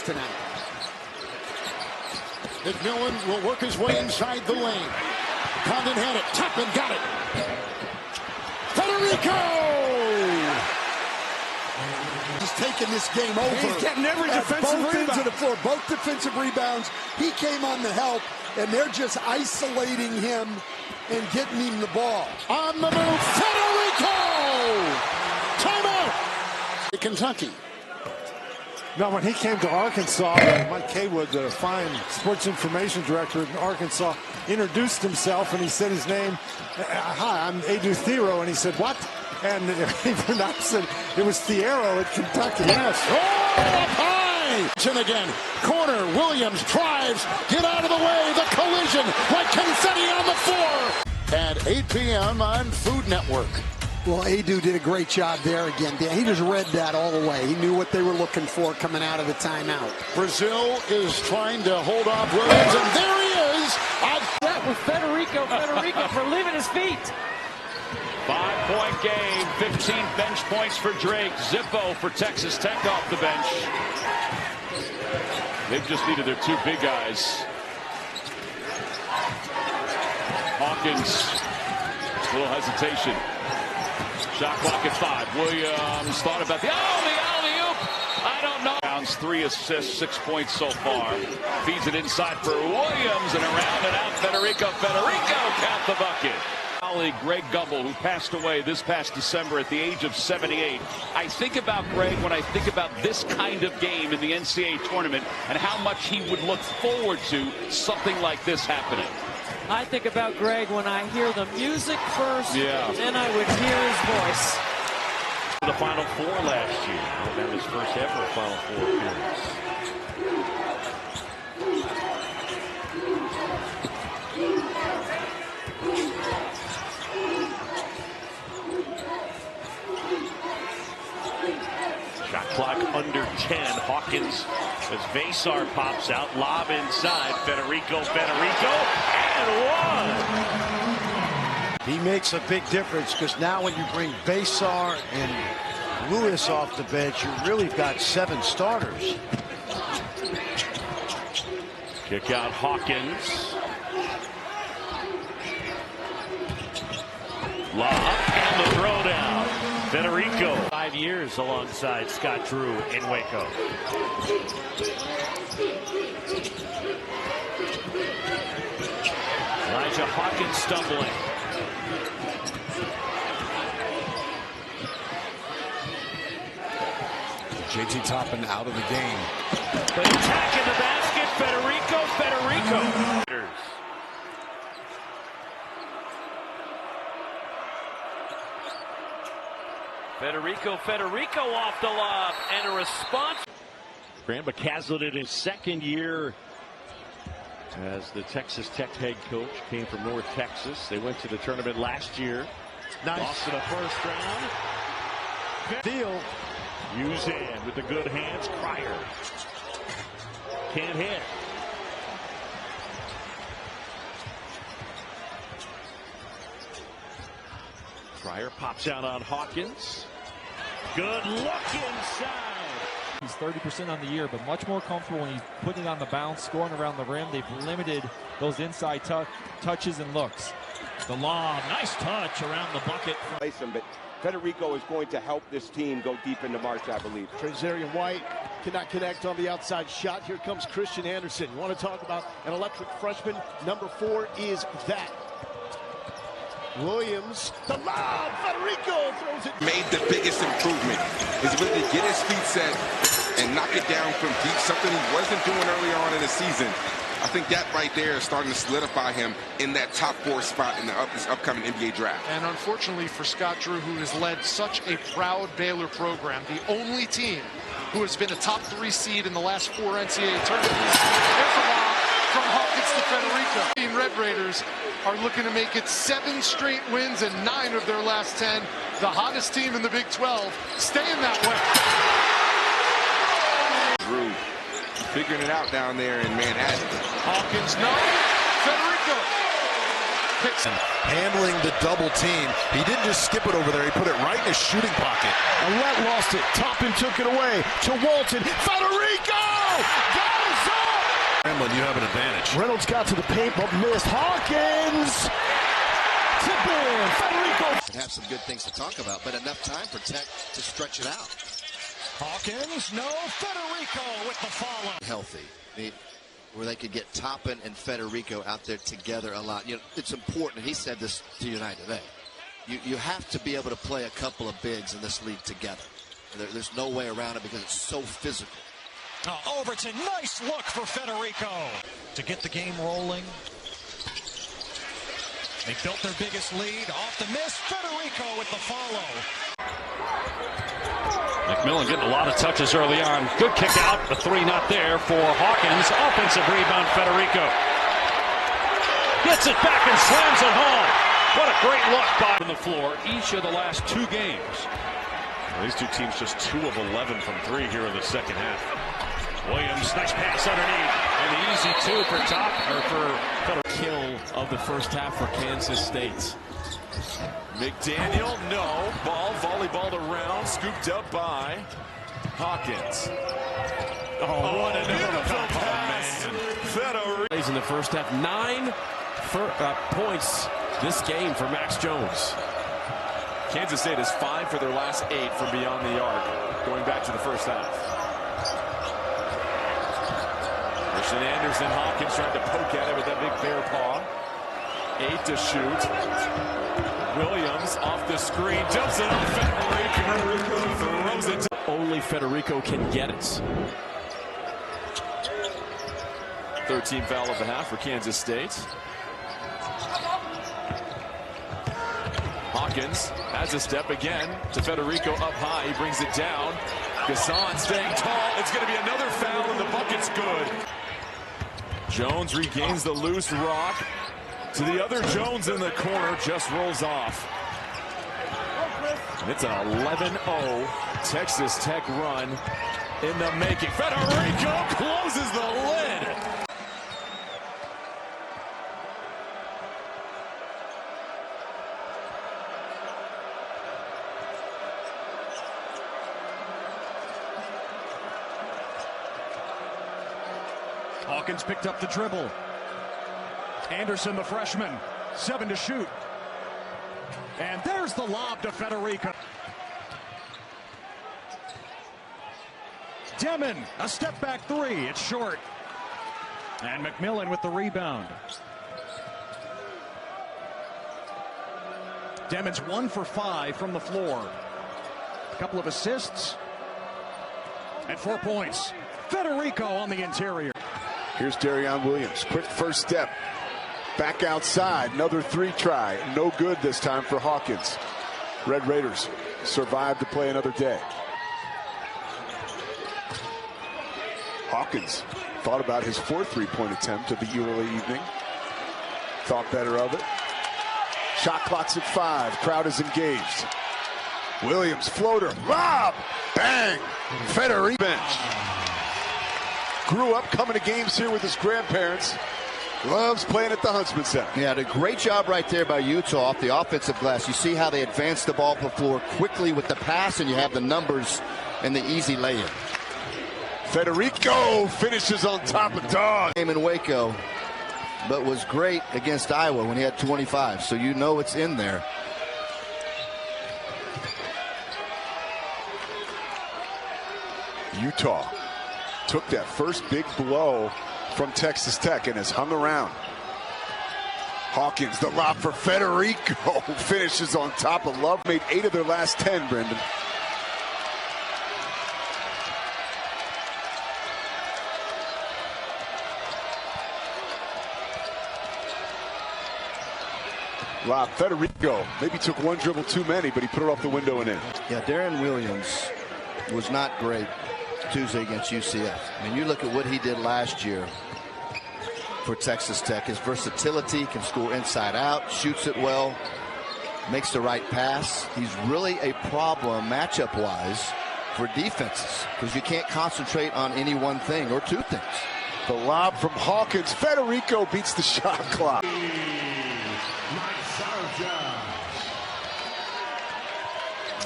tonight. McMillan will work his way inside the lane. Condon had it. Toppin got it. Federico! He's taking this game over. He's getting every defensive both rebound. ends of the floor, both defensive rebounds. He came on the help, and they're just isolating him and getting him the ball. On the move, Federico! Timeout! Kentucky. Now, when he came to Arkansas, Mike Haywood, the fine sports information director in Arkansas, introduced himself, and he said his name. Hi, I'm Edu Thero, and he said, what? And he pronounced it. It was Thiero at Kentucky. Yes. Oh, up high! And again, corner, Williams drives, get out of the way, the collision, like confetti on the floor. At 8 p.m. on Food Network. Well, Edu did a great job there again, Dan. He just read that all the way. He knew what they were looking for coming out of the timeout. Brazil is trying to hold off Williams, and there he is. That was Federico for leaving his feet. 5-point game, 15 bench points for Drake. Zippo for Texas Tech off the bench. They've just needed their two big guys. Hawkins, a little hesitation. Shot clock at 5. Williams thought about the alley-oop. I don't know. Rounds 3 assists, 6 points so far. Feeds it inside for Williams and around and out. Federico count the bucket. Colleague Greg Gumbel, who passed away this past December at the age of 78. I think about Greg when I think about this kind of game in the NCAA tournament and how much he would look forward to something like this happening. I think about Greg when I hear the music first, then I would hear his voice. The Final Four last year. That was his first ever Final Four appearance. Shot clock under 10. Hawkins as Vasar pops out. Lob inside. Federico. And one. He makes a big difference because now when you bring Vasar and Lewis off the bench, you really got 7 starters. Kick out Hawkins. Lob and the throwdown. Federico. 5 years alongside Scott Drew in Waco. Elijah Hawkins stumbling. JT Toppin out of the game. But attacking the basket. Federico. Federico off the lob and a response. Graham McCaslin in his second year as the Texas Tech head coach, came from North Texas. They went to the tournament last year. Nice. Lost in the first round. Deal. Uzan with the good hands. Cryer can't hit. Cryer pops out on Hawkins. Good look inside. He's 30% on the year, but much more comfortable when he's putting it on the bounce, scoring around the rim. They've limited those inside touches and looks. The lob, nice touch around the bucket. But Federico is going to help this team go deep into March, I believe. Trazarian White cannot connect on the outside shot. Here comes Christian Anderson. You want to talk about an electric freshman? Number 4 is that. Williams, the lob, Federico throws it. Made the biggest improvement. His ability to get his feet set and knock it down from deep, something he wasn't doing earlier on in the season. I think that right there is starting to solidify him in that top 4 spot in this upcoming NBA draft. And unfortunately for Scott Drew, who has led such a proud Baylor program, the only team who has been a top 3 seed in the last 4 NCAA tournaments. There's a lob from Hawkins to Federico. Team Red Raiders are looking to make it 7 straight wins and 9 of their last 10. The hottest team in the Big 12, staying that way. Drew figuring it out down there in Manhattan. Hawkins, no. Federico picks him. Handling the double team. He didn't just skip it over there. He put it right in his shooting pocket. Alette lost it. Toppin took it away to Walton. Federico! switch. Reynolds got to the paint, but missed. Hawkins! Tip in. Federico. And have some good things to talk about, but enough time for Tech to stretch it out. Hawkins, no. Federico with the follow. Healthy. Where they could get Toppin and Federico out there together a lot. You know, it's important. He said this to United today. You have to be able to play a couple of bigs in this league together. There's no way around it because it's so physical. Overton, nice look for Federico to get the game rolling. They built their biggest lead off the miss. Federico with the follow. McMillan getting a lot of touches early on. Good kick out. The three not there for Hawkins. Offensive rebound, Federico. Gets it back and slams it home. What a great look by on the floor each of the last two games. Well, these two teams just 2 of 11 from 3 here in the second half. Williams, nice pass underneath. And the easy two for Federico. Kill of the first half for Kansas State. McDaniel, no. Ball volleyballed around, scooped up by Hawkins. What a beautiful pass. Federico. In the first half, 9 points this game for Max Jones. Kansas State is 5 for their last 8 from beyond the arc, going back to the first half. Christian Anderson, Hawkins trying to poke at it with that big bear paw. 8 to shoot. Williams off the screen, jumps it up. Federico throws it. Only Federico can get it. 13th foul of the half for Kansas State. Hawkins has a step again to Federico up high. He brings it down. Gasson staying tall. It's going to be another foul, and the bucket's good. Jones regains the loose rock. To the other Jones in the corner, just rolls off. And it's an 11-0 Texas Tech run in the making. Federico closes the lid. Hawkins picked up the dribble. Anderson, the freshman, 7 to shoot. And there's the lob to Federico. Demon, a step back 3. It's short. And McMillan with the rebound. Demon's 1 for 5 from the floor. A couple of assists. And 4 points. Federico on the interior. Here's Darion Williams. Quick first step. Back outside. Another 3 try. No good this time for Hawkins. Red Raiders survived to play another day. Hawkins thought about his 4th 3-point attempt of the early evening. Thought better of it. Shot clock's at 5. Crowd is engaged. Williams, floater, lob, bang. Federico bench. Grew up coming to games here with his grandparents. Loves playing at the Huntsman Center. Yeah, did a great job right there by Utah off the offensive glass. You see how they advance the ball up the floor quickly with the pass, and you have the numbers and the easy lay-in. Federico finishes on top of Dog. Game in Waco, but was great against Iowa when he had 25, so you know it's in there. Utah took that first big blow from Texas Tech and has hung around. Hawkins, the lob for Federico, finishes on top of Love. Made 8 of their last 10, Brendan. Lob, Federico maybe took 1 dribble too many, but he put it off the window and in. Yeah, Darren Williams was not great Tuesday against UCF. I mean, you look at what he did last year for Texas Tech. His versatility, can score inside out, shoots it well, makes the right pass. He's really a problem matchup-wise for defenses because you can't concentrate on any one thing or 2 things. The lob from Hawkins. Federico beats the shot clock.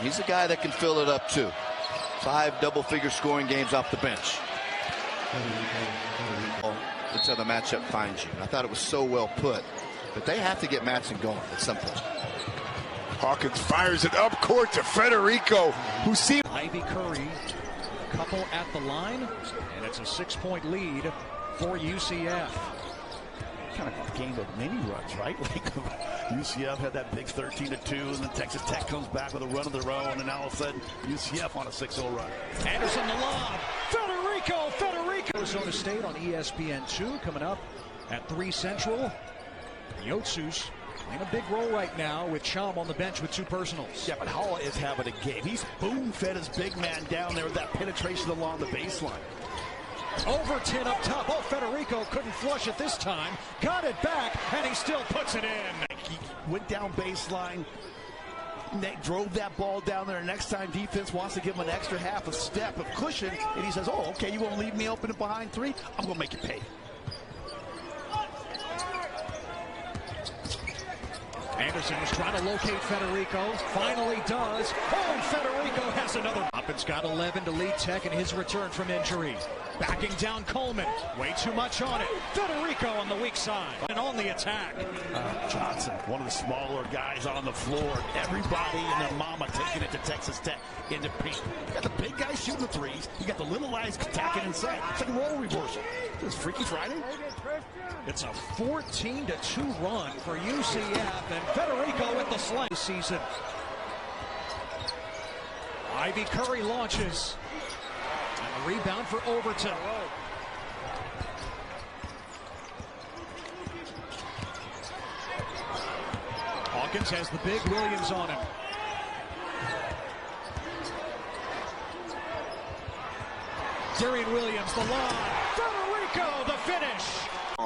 He's a guy that can fill it up too. 5 double-figure scoring games off the bench. until the matchup finds you. And I thought it was so well put. But they have to get Matson going at some point. Hawkins fires it up court to Federico, who seemed... Ivy Curry, couple at the line, and it's a 6-point lead for UCF. Kind of a game of mini runs, right? Like UCF had that big 13-2, and then Texas Tech comes back with a run of their own, and now all of a sudden UCF on a 6-0 run. Anderson the lob. Federico. Arizona State on ESPN2 coming up at 3 Central. Yotsu's in a big role right now with Chum on the bench with 2 personals. Yeah, but Hall is having a game. He's boom-fed his big man down there with that penetration along the baseline. Overton up top. Oh, Federico couldn't flush it this time. Got it back, and he still puts it in. He went down baseline. Drove that ball down there. Next time defense wants to give him an extra half a step of cushion, and he says, oh, okay, you won't leave me open behind 3? I'm going to make you pay. Anderson was trying to locate Federico. Finally does. Oh, Federico has another. Upton's got 11 to lead Tech in his return from injury. Backing down Coleman. Way too much on it. Federico on the weak side. And on the attack. Johnson, one of the smaller guys on the floor. Everybody and their mama taking it to Texas Tech into paint. You got the big guys shooting the threes. You got the little guys attacking inside. It's like a role reversal. This is Freaky Friday. It's a 14-2 run for UCF, and Federico with the slam season. Ivy Curry launches. And a rebound for Overton. Hawkins has the big Williams on him. Darian Williams, the lob. Federico, the finish.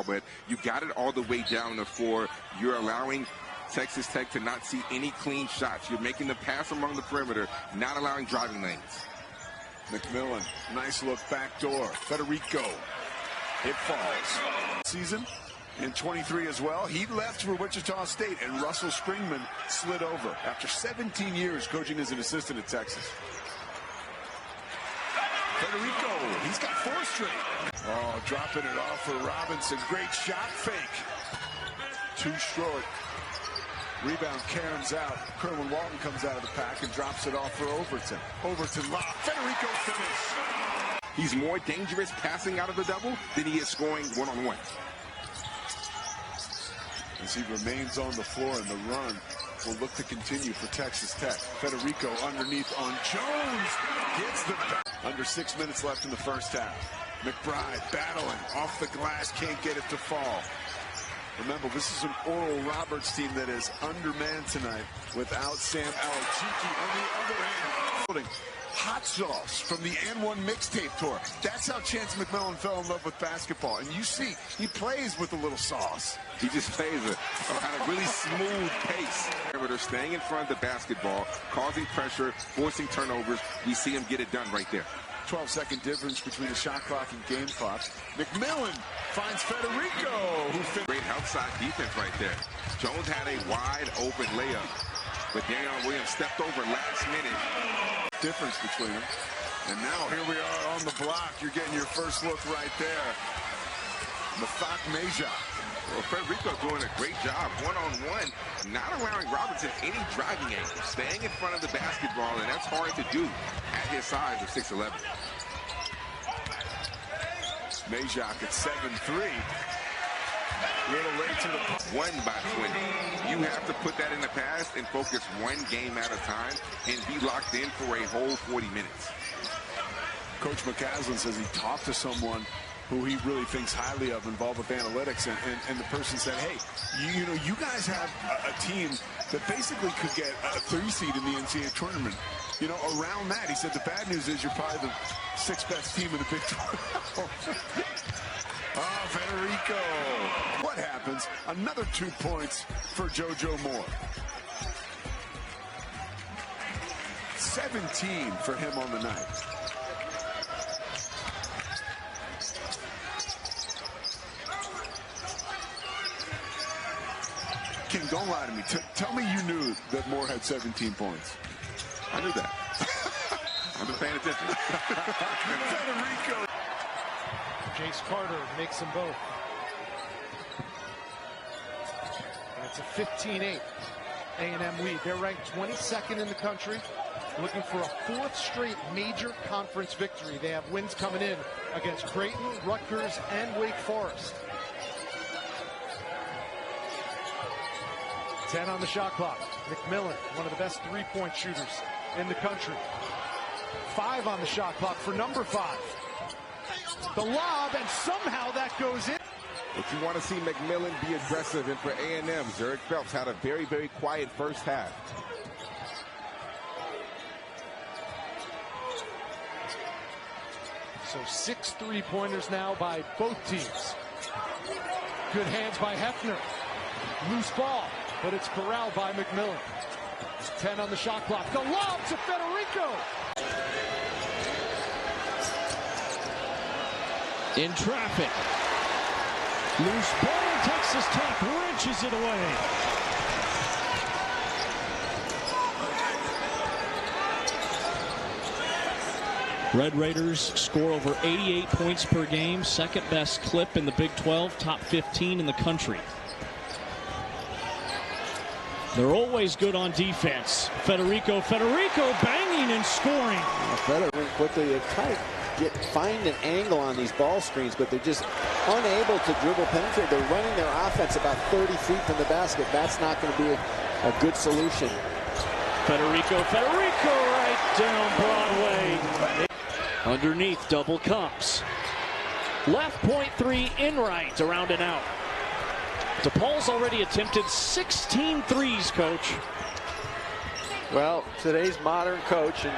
But you got it all the way down to 4. You're allowing Texas Tech to not see any clean shots. You're making the pass along the perimeter, not allowing driving lanes. McMillan, nice look back door. Federico, it falls. Season in 23 as well. He left for Wichita State, and Russell Springman slid over after 17 years coaching as an assistant at Texas. Federico, he's got 4 straight. Oh, dropping it off for Robinson. Great shot fake. Too short. Rebound caroms out. Kerwin Walton comes out of the pack and drops it off for Overton. Overton lob. Federico finish. He's more dangerous passing out of the double than he is scoring one-on-one. As he remains on the floor, and the run will look to continue for Texas Tech. Federico underneath on Jones. Gets the back. Under 6 minutes left in the first half. McBride battling off the glass, can't get it to fall. Remember, this is an Oral Roberts team that is undermanned tonight without Sam Alachiki. On the other hand, hot sauce from the N1 mixtape tour. That's how Chance McMillan fell in love with basketball. And you see, he plays with a little sauce. He just plays at a really smooth pace. They're staying in front of the basketball, causing pressure, forcing turnovers. We see him get it done right there. 12-second difference between the shot clock and game clock. McMillan finds Federico, who great outside defense right there. Jones had a wide open layup, but Darian Williams stepped over last minute. Difference between them. And now here we are on the block. You're getting your first look right there. Mafak Majak. Well, Federico doing a great job one-on-one, not allowing Robinson any driving angle, staying in front of the basketball, and that's hard to do at his size of 6'11". Majak at 7'3". Little late to the 1 by 20. You have to put that in the past and focus one game at a time and be locked in for a whole 40 minutes. Coach McCaslin says he talked to someone who he really thinks highly of, involved with analytics, and the person said, hey, you know, you guys have a team that basically could get a 3 seed in the NCAA tournament. You know, around that, he said the bad news is you're probably the 6th best team in the Big 12. Oh, Federico. What happens? Another 2 points for JoJo Moore. 17 for him on the night. King, don't lie to me. Tell me you knew that Moore had 17 points. I knew that. I've been paying attention. Federico. Jace Carter makes them both. It's a 15-8 A&M lead. They're ranked 22nd in the country, looking for a fourth straight major conference victory. They have wins coming in against Creighton, Rutgers, and Wake Forest. 10 on the shot clock. McMillan, one of the best three-point shooters in the country. 5 on the shot clock for number 5. The lob, and somehow that goes in. If you want to see McMillan be aggressive, and for A&M, Zurich Phelps had a very, very quiet first half. So 6 3-pointers now by both teams. Good hands by Hefner. Loose ball, but it's corralled by McMillan. 10 on the shot clock. The lob to Federico. In traffic. Loose ball, Texas Tech wrenches it away. Red Raiders score over 88 points per game, second best clip in the Big 12, top 15 in the country. They're always good on defense. Federico banging and scoring. Federico quickly find an angle on these ball screens, but they're just unable to dribble penetrate. They're running their offense about 30 feet from the basket. That's not going to be a good solution. Federico right down Broadway. Underneath, double cups. Left point three in right, around and out. DePaul's already attempted 16 threes, Coach. Well, today's modern coach. And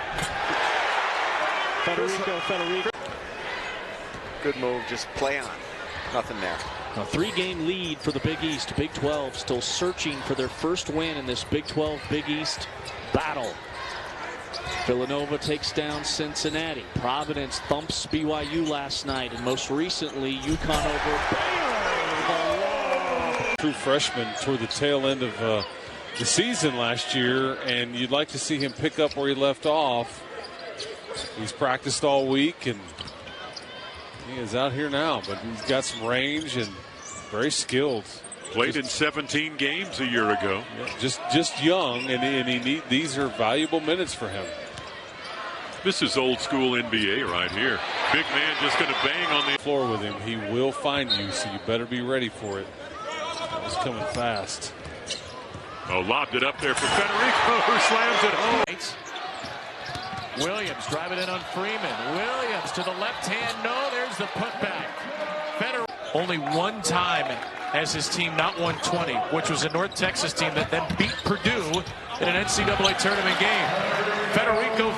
Federico. Good move, just play on. Nothing there. A 3-game lead for the Big East. Big 12 still searching for their first win in this Big 12 Big East battle. Villanova takes down Cincinnati. Providence thumps BYU last night, and most recently UConn over Baylor. True freshman toward the tail end of the season last year, and you'd like to see him pick up where he left off. He's practiced all week, and he is out here now, but he's got some range and very skilled. Played in 17 games a year ago. Yeah, just young, and these are valuable minutes for him. This is old school NBA right here. Big man just going to bang on the floor with him. He will find you, so you better be ready for it. That was coming fast. Oh, lobbed it up there for Federico, who slams it home. Williams driving in on Freeman. Williams to the left hand. No, there's the putback. Only one time has his team not won 20, which was a North Texas team that then beat Purdue in an NCAA tournament game. Federico.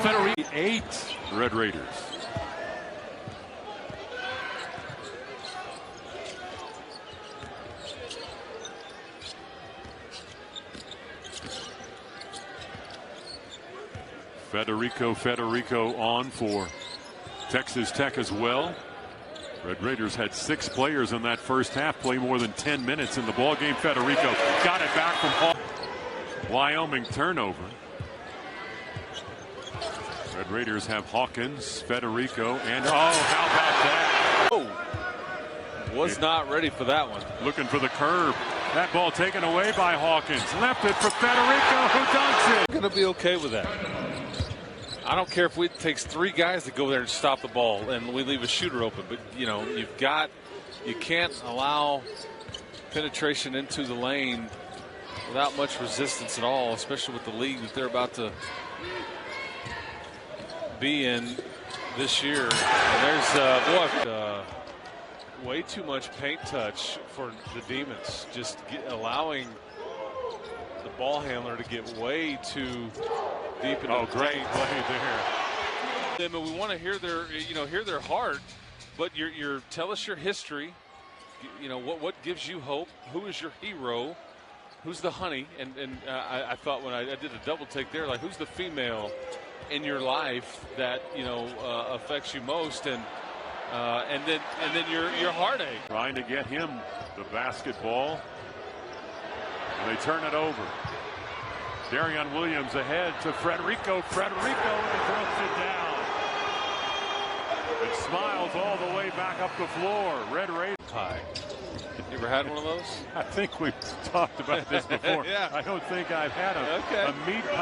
8 Red Raiders. Federico on for Texas Tech as well. Red Raiders had 6 players in that first half play more than 10 minutes in the ball game. Federico got it back from Wyoming turnover. Red Raiders have Hawkins, Federico, and how about that? Oh, was not ready for that one. Looking for the curve. That ball taken away by Hawkins. Left it for Federico, who dunks it. I'm going to be okay with that. I don't care if it takes 3 guys to go there and stop the ball and we leave a shooter open. But, you know, you can't allow penetration into the lane without much resistance at all, especially with the league that they're about to be in this year. And there's way too much paint touch for the Demons. Just allowing the ball handler to get way too deep into the great play there. We want to hear their heart, but tell us your history. You know what gives you hope. Who is your hero? Who's the honey? And I thought when I did a double take there, like who's the female in your life that affects you most, and then your heartache. Trying to get him the basketball, and they turn it over. Darion Williams ahead to Federico, and he throws it down. It smiles all the way back up the floor. Red Raiders high. ever had one of those? I think we've talked about this before. Yeah. I don't think I've had a meat